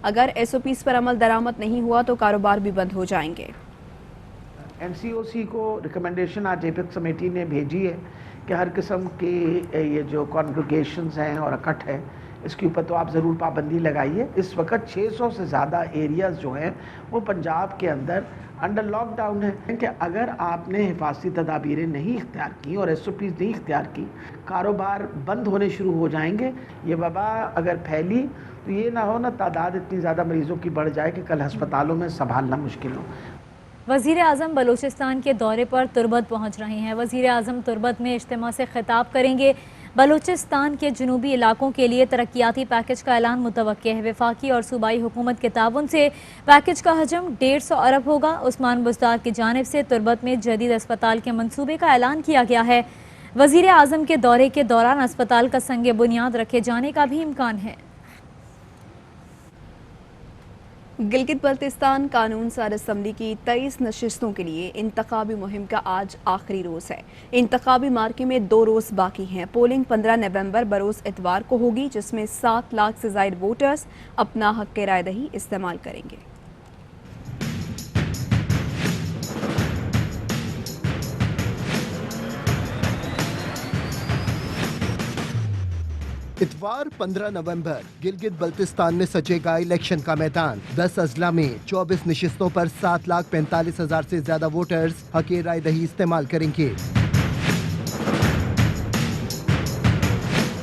अगर SOPs पर अमल दरामद नहीं हुआ तो कारोबार भी बंद हो जाएंगे। NCOC को रिकमेंडेशन आज एपेक्स कमेटी ने भेजी है कि हर किस्म के ये जो कॉन्ग्रेगेशंस हैं और इकट्ठ है, इसके ऊपर तो आप ज़रूर पाबंदी लगाइए। इस वक्त 600 से ज़्यादा एरियाज़ जो हैं वो पंजाब के अंदर अंडर लॉकडाउन है कि अगर आपने हिफाजती तदाबीरें नहीं इख्तियार की और SOPs नहीं इख्तियार की, कारोबार बंद होने शुरू हो जाएंगे। ये वबा अगर फैली तो ये ना हो ना तादाद इतनी ज़्यादा मरीज़ों की बढ़ जाए कि कल हस्पतालों में संभालना मुश्किल हो। वज़ीर आज़म बलूचिस्तान के दौरे पर तुर्बत पहुँच रहे हैं। वज़ीर आज़म तुर्बत में इज्तिमा से खिताब करेंगे। बलूचिस्तान के जनूबी इलाकों के लिए तरक्याती पैकेज का ऐलान मुतवक्किल है। वफाकी और सूबाई हुकूमत के ताउन से पैकेज का हजम 150 अरब होगा। उस्मान बुज़दार की जानिब से तुर्बत में जदीद अस्पताल के मंसूबे का ऐलान किया गया है। वज़ीर आज़म के दौरे के दौरान अस्पताल का संग बुनियाद रखे जाने का भी इम्कान है। गिलगित बल्तिस्तान कानून साज असम्बली की 23 नशिस्तों के लिए इंतखाबी मुहिम का आज आखिरी रोज़ है। इंतखाबी मार्के में 2 रोज़ बाकी हैं। पोलिंग 15 नवंबर बरोज़ इतवार को होगी, जिसमें 7 लाख से ज़ायद वोटर्स अपना हक़ राय दही इस्तेमाल करेंगे। इतवार 15 नवंबर गिलगित बल्तिस्तान में सजेगा इलेक्शन का मैदान। 10 अजला में 24 नशिस्तों पर 7,45,000 से ज्यादा वोटर्स हक़ राय दही इस्तेमाल करेंगे।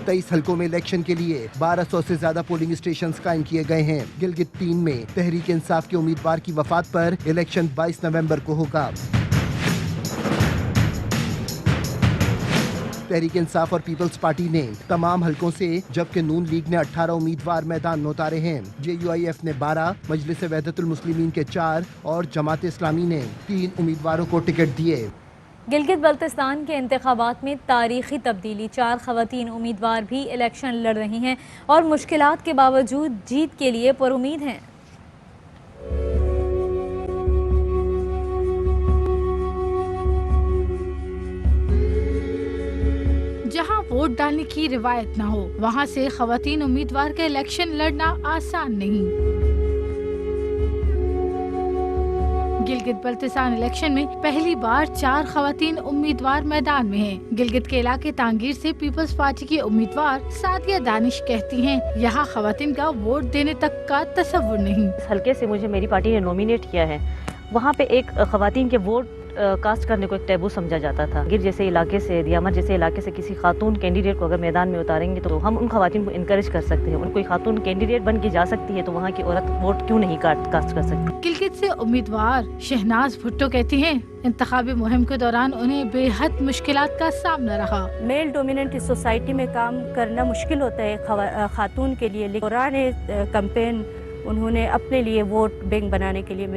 23 हलकों में इलेक्शन के लिए 1200 से ज्यादा पोलिंग स्टेशन कायम किए गए हैं। गिलगित 3 में तहरीक इंसाफ के उम्मीदवार की वफात पर इलेक्शन 22 नवंबर को होगा। तहरीक इंसाफ और पीपल्स पार्टी ने तमाम हलकों से, जबकि नून लीग ने 18 उम्मीदवार मैदान में उतारे हैं। JUIF ने 12, मजलिस वहदतुल मुस्लिमीन के 4 और जमात इस्लामी ने 3 उम्मीदवारों को टिकट दिए। गिलगित बल्तिस्तान के इंतखाबात में तारीखी तब्दीली। 4 ख़वातीन उम्मीदवार भी इलेक्शन लड़ रही हैं और मुश्किलात के बावजूद जीत के लिए पुरुमीद हैं। जहां वोट डालने की रिवायत न हो, वहां से ख़वातीन उम्मीदवार का इलेक्शन लड़ना आसान नहीं। गिलगित बल्तिस्तान इलेक्शन में पहली बार 4 ख़वातीन उम्मीदवार मैदान में हैं। गिलगित के इलाके तांगीर से पीपल्स पार्टी की उम्मीदवार सादिया दानिश कहती हैं, यहाँ ख़वातीन का वोट देने तक का तसव्वुर नहीं। इस हल्के से मुझे मेरी पार्टी ने नॉमिनेट किया है। वहाँ पे एक ख़वातीन के वोट कास्ट करने को एक टैबू समझा जाता था। गिर जैसे इलाके से, दियामत जैसे इलाके से किसी खातून कैंडिडेट को अगर मैदान में उतारेंगे तो हम उन खवातीन को इनकरेज कर सकते हैं। कोई खातून कैंडिडेट बन के जा सकती है तो वहाँ की औरत वोट क्यों नहीं कास्ट कर सकती। गिलगित से उम्मीदवार शहनाज भुट्टो कहती हैं, इंतखाबी मुहिम के दौरान उन्हें बेहद मुश्किलात का सामना रहा। मेल डोमिनेंट सोसाइटी में काम करना मुश्किल होता है खातून के लिए। दौरान कैंपेन उन्होंने अपने लिए वोट बैंक बनाने के लिए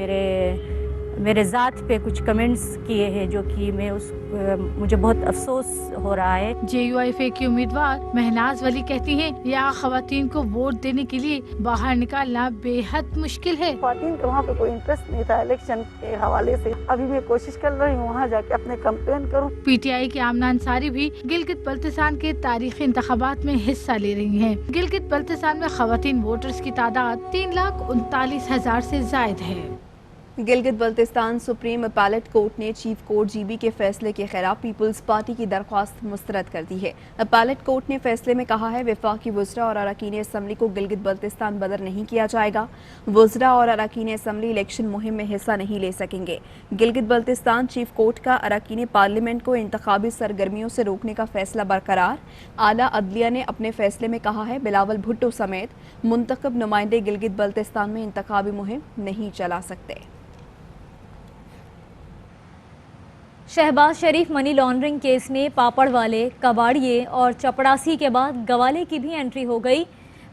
मेरे ज़ात पे कुछ कमेंट्स किए हैं, जो कि मुझे बहुत अफसोस हो रहा है। JUIF की उम्मीदवार महनाज वली कहती हैं, यहाँ खवातीन को वोट देने के लिए बाहर निकालना बेहद मुश्किल है। खवातीन का वहाँ पे कोई इंटरेस्ट नहीं था इलेक्शन के हवाले से। अभी मैं कोशिश कर रही हूँ वहाँ जाके अपने कैंपेन करूँ। PTI की आमना अंसारी भी गिलगित बल्तिस्तान के तारीखी इंतखाबात में हिस्सा ले रही हैं। गिलगित बल्तिस्तान में खवातीन वोटर्स की तादाद 3,39,000 से जायद है। Gilgit Baltistan supreme appellate court ने चीफ कोर्ट GB के फैसले के खिलाफ पीपल्स पार्टी की दरख्वास्त मुस्तरद कर दी है। अपैलेट कोर्ट ने फैसले में कहा है, वफाकी वज़रा और अरकान असम्बली को गिलगित बल्तिस्तान बदर नहीं किया जाएगा। वज़रा और अरकान असम्बली इलेक्शन मुहिम में हिस्सा नहीं ले सकेंगे। गिलगित बल्तिस्तान चीफ कोर्ट का अरकान पार्लियामेंट को इंतखाबी सरगर्मियों से रोकने का फैसला बरकरार। आला अदलिया ने अपने फैसले में कहा है, बिलावल भुट्टो समेत मुंतखब नुमाइंदे गिलगित बल्तिस्तान में इंतखाबी मुहिम नहीं चला सकते। शहबाज शरीफ मनी लॉन्ड्रिंग केस में पापड़ वाले, कबाड़िए और चपड़ासी के बाद गवाले की भी एंट्री हो गई।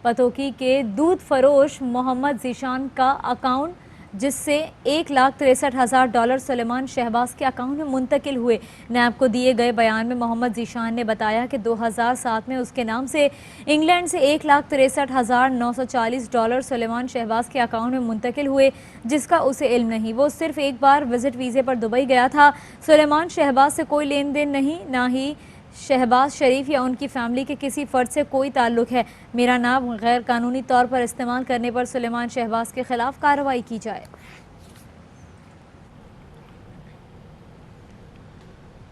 पतोकी के दूध फरोश मोहम्मद ज़ीशान का अकाउंट, जिससे $1,63,000 सुलेमान शहबाज के अकाउंट में मुंतकिल हुए। नैब को दिए गए बयान में मोहम्मद ज़ीशान ने बताया कि 2007 में उसके नाम से इंग्लैंड से $1,63,940 सुलेमान शहबाज के अकाउंट में मुंतकिल हुए, जिसका उसे इल्म नहीं। वो सिर्फ एक बार विजिट वीज़े पर दुबई गया था। सुलेमान शहबाज से कोई लेन देन नहीं, ना ही शहबाज शरीफ या उनकी फैमिली के किसी फ़र्द से कोई ताल्लुक़ है। मेरा नाम गैर कानूनी तौर पर इस्तेमाल करने पर सुलेमान शहबाज के ख़िलाफ़ कार्रवाई की जाए।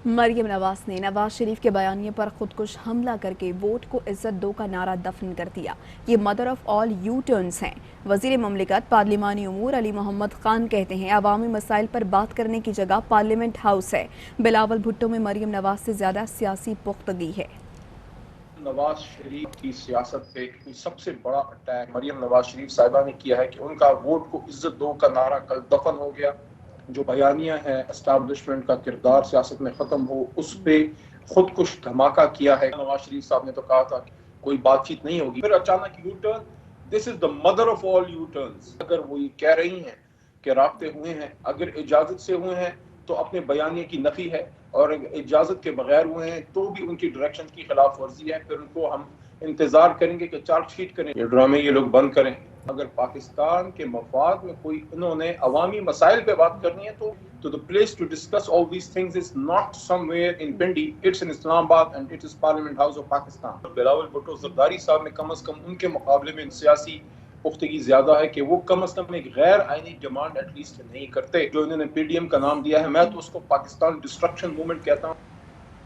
मरियम नवाज ने नवाज शरीफ के बयानिए पर खुदकुश हमला करके वोट को इज्जत दो का नारा दफन कर दिया। ये mother of all you turns हैं। वज़ीर ममलिकत पार्लिमानी उमूर अली मोहम्मद खान कहते हैं अवामी मसाइल पर बात करने की जगह पार्लियामेंट हाउस है। बिलावल भुट्टो में मरियम नवाज से ज़्यादा सियासी पुख्तगी है। नवाज शरीफ की सियासत पे सबसे बड़ा अटैक मरियम नवाज शरीफ साहिबा ने किया है कि उनका वोट को इज्जत दो का नारा कल दफन हो गया। जो बयानिया है एस्टैब्लिशमेंट का किरदार सियासत में ख़त्म हो, उस पे खुदकुश धमाका किया है। नवाज शरीफ साहब ने तो कहा था कि कोई बातचीत नहीं होगी, फिर अचानक U turn. This is the mother of all you turns. अगर वो ये कह रही हैं कि राब्ते हुए हैं, अगर इजाज़त से हुए हैं तो अपने बयानिए की नफ़ी है, और इजाज़त के बगैर हुए हैं तो भी उनकी डायरेक्शन की खिलाफ वर्जी है। फिर उनको हम इंतज़ार करेंगे कि चार्जशीट करें। ये ड्रामे ये लोग बंद करें। अगर पाकिस्तान के मफाद में कोई इन्होंने अवामी मसाइल पे बात करनी है तो the place to discuss all these things is not somewhere in Pindi, it's in Islamabad and it is Parliament House of Pakistan. Bilawal Bhutto Zardari साहब में कम से कम उनके मुकाबले में सियासी पुख्तगी ज्यादा है कि वो कम से कम एक गैर आईनी डिमांड एटलीस्ट नहीं करते। जो इन्होंने PDM का नाम दिया है, मैं तो उसको पाकिस्तान डिस्ट्रक्शन मूवमेंट कहता हूँ।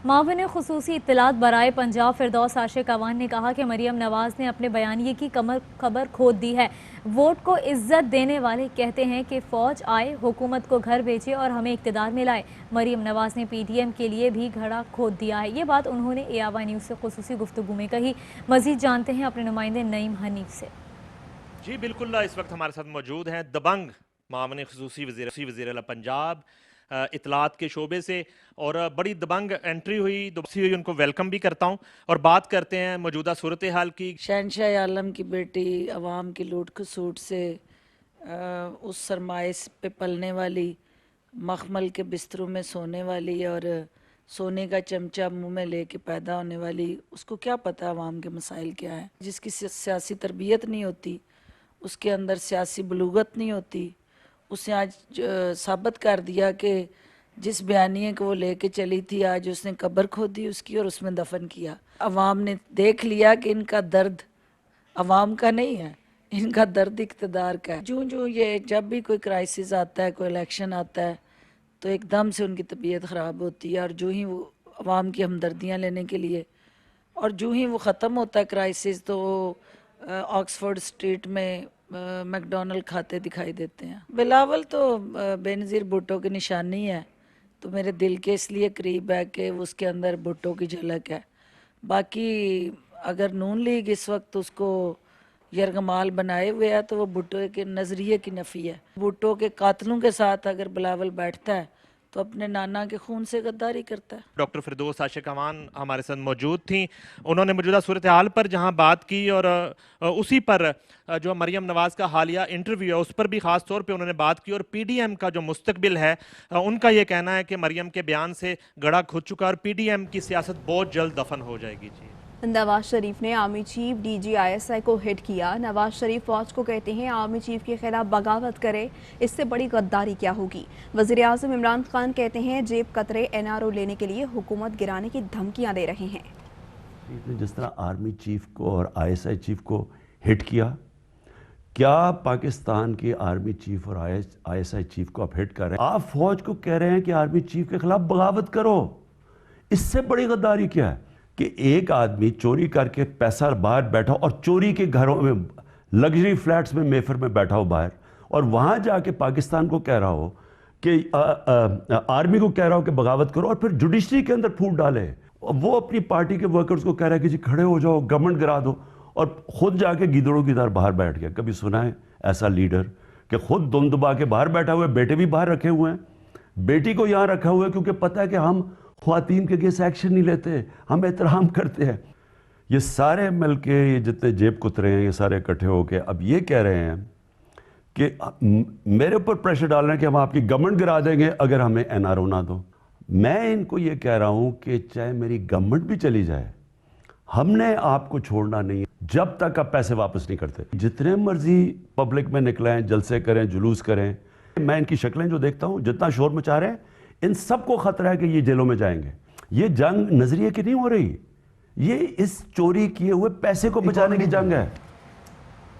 माविन खुसूसी इत्तलात बराए पंजाब फिरदौस आशिक अवान ने कहा कि मरियम नवाज ने अपने बयानिए की खबर खोद दी है। वोट को इज्जत देने वाले कहते हैं कि फ़ौज आए, हुकूमत को घर भेजे और हमें इक़्तिदार में लाए। मरियम नवाज ने PDM के लिए भी घड़ा खोद दिया है। ये बात उन्होंने AWA न्यूज़ से खुसूसी गुफ्तगू में कही। मज़ीद जानते हैं अपने नुमाइंदे नईम हनीफ से। जी बिल्कुल, इस वक्त हमारे साथ मौजूद हैं दबंग मामले खुसूसी वज़ीर आला पंजाब इतलात के शोबे से, और बड़ी दबंग एंट्री हुई, उनको वेलकम भी करता हूँ और बात करते हैं मौजूदा सूरत हाल की। शहनशाह आलम की बेटी अवाम की लूट खसूट से उस सरमाए पे पलने वाली, मखमल के बिस्तरों में सोने वाली और सोने का चमचा मुंह में लेके पैदा होने वाली, उसको क्या पता अवाम के मसाइल क्या है। जिसकी सियासी तरबियत नहीं होती, उसके अंदर सियासी बलूगत नहीं होती, उसने आज साबित कर दिया कि जिस बयानिए को वो लेके चली थी, आज उसने कब्र खोदी उसकी और उसमें दफन किया। अवाम ने देख लिया कि इनका दर्द अवाम का नहीं है, इनका दर्द इक़्तिदार का है। जो ये जब भी कोई क्राइसिस आता है, कोई इलेक्शन आता है, तो एकदम से उनकी तबीयत ख़राब होती है। और जो ही वो अवाम की हमदर्दियाँ लेने के लिए, और जो ही वो ख़त्म होता है क्राइसिस, तो ऑक्सफोर्ड स्ट्रीट में मैकडोनल्ड खाते दिखाई देते हैं। बिलावल तो बेनज़ीर भुट्टो की निशानी है, तो मेरे दिल के इसलिए करीब है कि उसके अंदर भुट्टो की झलक है। बाकी अगर नून लीग इस वक्त उसको यरगमाल बनाए हुए है, तो वो भुट्टो के नज़रिए की नफ़ी है। भुट्टो के कातलों के साथ अगर बिलावल बैठता है तो अपने नाना के खून से गद्दारी करता है। डॉक्टर फिरदौस आशिक अवान हमारे साथ मौजूद थी, उन्होंने मौजूदा सूरत हाल पर जहां बात की, और उसी पर जो मरियम नवाज़ का हालिया इंटरव्यू है उस पर भी ख़ास तौर पे उन्होंने बात की। और PDM का जो मुस्तकबिल है, उनका ये कहना है कि मरियम के बयान से गड़ा खुद चुका और PDM की सियासत बहुत जल्द दफन हो जाएगी। जी, नवाज शरीफ ने आर्मी चीफ DG ISI को हिट किया। नवाज शरीफ फौज को कहते हैं आर्मी चीफ के खिलाफ बगावत करे, इससे बड़ी गद्दारी क्या होगी। वज़ीर आज़म इमरान खान कहते हैं जेब कतरे NRO लेने के लिए हुकूमत गिराने की धमकियां दे रहे हैं। जिस तरह आर्मी चीफ को और ISI चीफ को हिट किया, क्या पाकिस्तान के आर्मी चीफ और ISI चीफ को आप हिट कर रहे हैं? आप फौज को कह रहे हैं कि आर्मी चीफ के खिलाफ बगावत करो, इससे बड़ी गद्दारी क्या है? कि एक आदमी चोरी करके पैसा बाहर बैठा, और चोरी के घरों में, लग्जरी फ्लैट्स में, मेफर में बैठा हो बाहर, और वहाँ जाके पाकिस्तान को कह रहा हो कि आर्मी को कह रहा हो कि बगावत करो, और फिर जुडिशरी के अंदर फूट डाले। वो अपनी पार्टी के वर्कर्स को कह रहा है कि जी खड़े हो जाओ, गवर्नमेंट गिरा दो, और खुद जाके गिदड़ों की तरह बाहर बैठ गया। कभी सुना है ऐसा लीडर कि खुद दुम दबा के बाहर बैठा हुआ है? बेटे भी बाहर रखे हुए हैं, बेटी को यहाँ रखा हुआ है क्योंकि पता है कि हम ख्वातीन के अगेंस्ट एक्शन नहीं लेते, हम एहतराम करते हैं। ये सारे मिल के, ये जितने जेब कुतरे हैं, ये सारे इकट्ठे होके अब ये कह रहे हैं कि मेरे ऊपर प्रेशर डाल रहे हैं कि हम आपकी गवर्नमेंट गिरा देंगे अगर हमें NRO ना दो। मैं इनको ये कह रहा हूँ कि चाहे मेरी गवर्नमेंट भी चली जाए, हमने आपको छोड़ना नहीं है जब तक आप पैसे वापस नहीं करते। जितने मर्जी पब्लिक में निकलें, जलसे करें, जुलूस करें, मैं इनकी शक्लें जो देखता हूँ, जितना शोर मचा रहे हैं, इन सबको खतरा है कि ये जेलों में जाएंगे। یہ جنگ نظریے کی نہیں ہو رہی, یہ اس چوری کیے ہوئے پیسے کو بچانے کی جنگ ہے.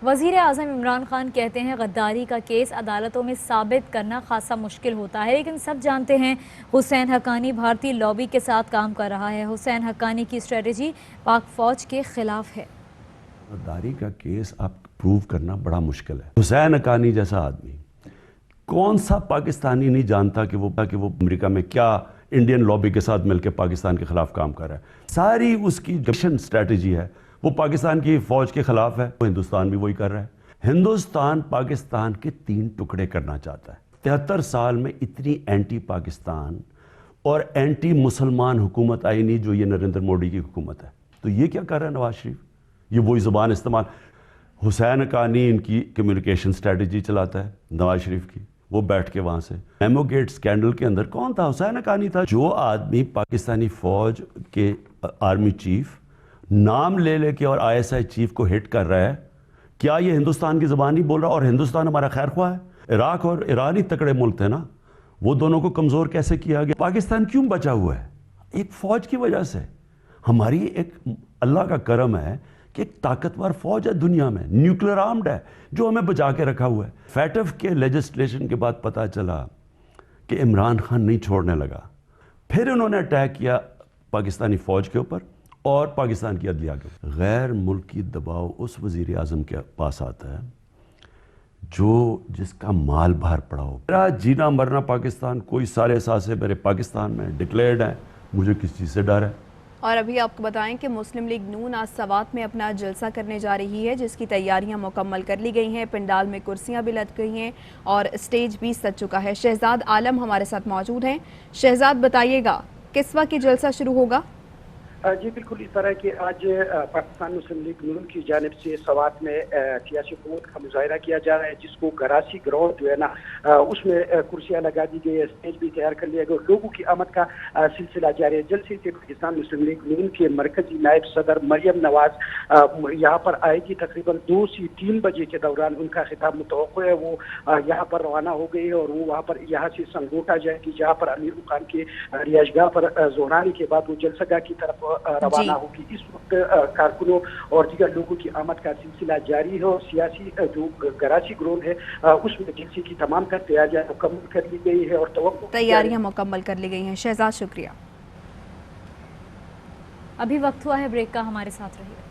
وزیر اعظم عمران خان کہتے ہیں غداری کا کیس عدالتوں میں ثابت کرنا خاصا مشکل ہوتا ہے, لیکن سب جانتے ہیں حسین حقانی بھارتی لابی کے ساتھ کام کر رہا ہے. حسین حقانی کی اسٹریٹجی پاک فوج کے خلاف ہے. غداری کا کیس آپ پروو کرنا بڑا مشکل ہے. حسین حقانی جیسا آدمی کون سا پاکستانی نہیں جانتا کہ وہ امریکہ میں کیا انڈین لابی کے ساتھ مل کے پاکستان کے خلاف کام کر رہا ہے. ساری اس کی اسٹریٹجی ہے وہ پاکستان کی فوج کے خلاف ہے. ہندوستان بھی وہی کر رہا ہے. ہندوستان پاکستان کے 3 ٹکڑے کرنا چاہتا ہے. 73 سال میں اتنی اینٹی پاکستان اور اینٹی مسلمان حکومت آئی نہیں جو یہ نریندر موڈی کی حکومت ہے. تو یہ کیا کر رہا ہے نواز شریف؟ یہ وہی زبان استعمال. حسین حقانی ان کی کمیونیکیشن اسٹریٹجی چلاتا ہے نواز شریف کی. وہ بیٹھ کے وہاں سے میمو گیٹ اسکینڈل کے اندر کون تھا؟ حسین حقانی تھا. جو آدمی پاکستانی فوج کے آرمی چیف نام لے لے کے اور ISI چیف کو ہٹ کر رہا ہے, کیا یہ ہندوستان کی زبان نہیں بول رہا؟ اور ہندوستان ہمارا خیر خواہ ہے. عراق اور ایران ہی تکڑے ملک تھے نا, وہ دونوں کو کمزور کیسے کیا گیا؟ پاکستان کیوں بچا ہوا ہے؟ ایک فوج کی وجہ سے. ہماری ایک اللہ کا کرم ہے کہ ایک طاقتور فوج ہے دنیا میں, نیوکلیر آرمڈ ہے, جو ہمیں بچا کے رکھا ہوا ہے. فیٹف کے لیجسلیشن کے بعد پتہ چلا کہ عمران خان نہیں چھوڑنے لگا. پھر انہوں نے اٹیک کیا پاکستانی فوج کے اوپر اور پاکستان کی عدلیہ کے اوپر. غیر ملکی دباؤ اس وزیر اعظم کے پاس آتا ہے جس کا مال بھر پڑا ہو. میرا جینا مرنا پاکستان, کوئی سارے احساس میرے پاکستان میں ڈکلیئرڈ ہیں, مجھے کس چیز سے ڈر ہے. اور ابھی آپ کو بتائیں کہ مسلم لیگ نون آج سوات میں اپنا جلسہ کرنے جا رہی ہے, جس کی تیاریاں مکمل کر لی گئی ہیں. پنڈال میں کرسیاں بھی لگ گئی ہیں اور اسٹیج بھی سج چکا ہے. شہزاد عالم ہمارے ساتھ موجود ہیں. شہزاد بتائیے گا کس وقت یہ جلسہ شروع ہوگا؟ جی بالکل اس طرح کہ آج پاکستان مسلم لیگ نون کی جانب سے سوات میں سیاسی قوت کا مظاہرہ کیا جا رہا ہے, جس کو گراسی گراؤنڈ جو ہے نا اس میں کرسیاں لگا دی گئی ہے, اسٹیج بھی تیار کر لیا گیا. لوگوں کی آمد کا سلسلہ جاری ہے. جلسے سے پاکستان مسلم لیگ نون کے مرکزی نائب صدر مریم نواز یہاں پر آئے گی. تقریباً 2 سے 3 بجے کے دوران ان کا خطاب متوقع ہے. وہ یہاں پر روانہ ہو گئی ہے اور وہ وہاں پر یہاں سے سنگوٹا جائے گی, جہاں پر امیر خان کے رہائش گاہ پر زہرانی کے بعد وہ جلسہ گاہ کی طرف روانہ ہوگی. اس وقت کارکنوں اور دیگر لوگوں کی آمد کا سلسلہ جاری ہے اور سیاسی جو گراسی گراؤنڈ ہے اس میں جلسے کی تمام تیاریاں مکمل کر لی گئی ہے اور تیاریاں مکمل کر لی گئی ہیں. شہزاد شکریہ. ابھی وقت ہوا ہے بریک کا, ہمارے ساتھ رہیے.